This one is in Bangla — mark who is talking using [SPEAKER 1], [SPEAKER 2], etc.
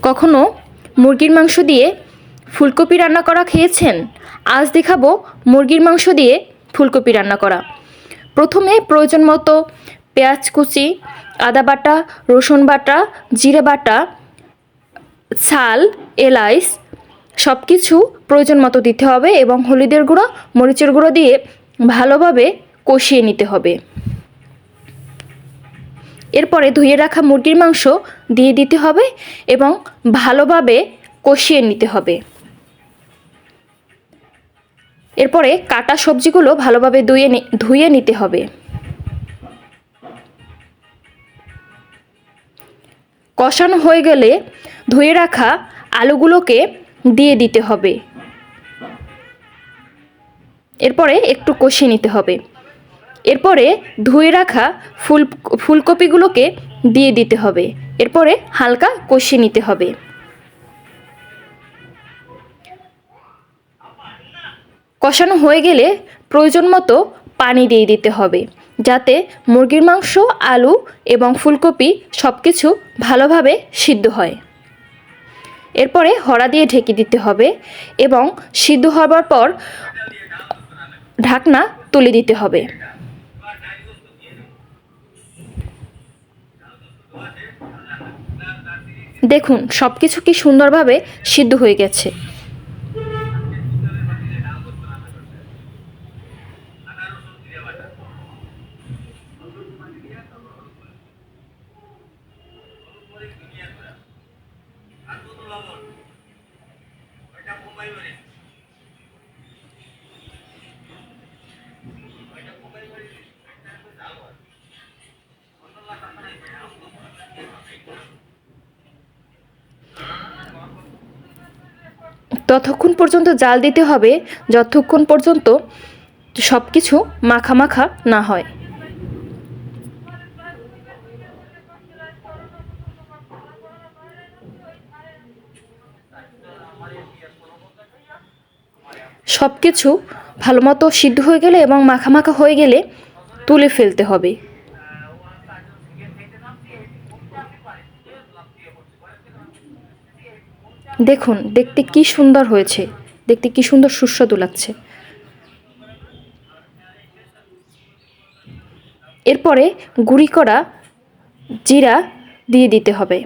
[SPEAKER 1] কখনো মুরগির মাংস দিয়ে ফুলকপি রান্না করা খেয়েছেন? আজ দেখাবো মুরগির মাংস দিয়ে ফুলকপি রান্না করা। প্রথমে প্রয়োজন মতো পেঁয়াজ কুচি, আদা বাটা, রসুন বাটা, জিরে বাটা, ছাল, এলাচ সব কিছু প্রয়োজন মতো দিতে হবে এবং হলুদের গুঁড়ো, মরিচের গুঁড়ো দিয়ে ভালোভাবে কষিয়ে নিতে হবে। এরপরে ধুয়ে রাখা মুরগির মাংস দিয়ে দিতে হবে এবং ভালোভাবে কষিয়ে নিতে হবে। এরপরে কাটা সবজিগুলো ভালোভাবে ধুয়ে নিতে হবে। কষানো হয়ে গেলে ধুয়ে রাখা আলুগুলোকে দিয়ে দিতে হবে। এরপরে একটু কষিয়ে নিতে হবে। এরপরে ধুয়ে রাখা ফুলকপিগুলোকে দিয়ে দিতে হবে। এরপরে হালকা কষিয়ে নিতে হবে। কষানো হয়ে গেলে প্রয়োজন মতো পানি দিয়ে দিতে হবে, যাতে মুরগির মাংস, আলু এবং ফুলকপি সব কিছু ভালোভাবে সিদ্ধ হয়। এরপরে হড়া দিয়ে ঢেকে দিতে হবে এবং সিদ্ধ হবার পর ঢাকনা তুলে দিতে হবে। দেখুন সব কিছু কি সুন্দরভাবে সিদ্ধ হয়ে গেছে। ততক্ষণ পর্যন্ত জাল দিতে হবে যতক্ষণ পর্যন্ত সব কিছু মাখা মাখা না হয়। সব কিছু ভালো মতো সিদ্ধ হয়ে গেলে এবং মাখা মাখা হয়ে গেলে তুলে ফেলতে হবে। দেখুন দেখতে কি সুন্দর হয়েছে, দেখতে কি সুন্দর সুস্বাদু লাগছে। এরপরে গুঁড়ি করা জিরা দিয়ে দিতে হবে।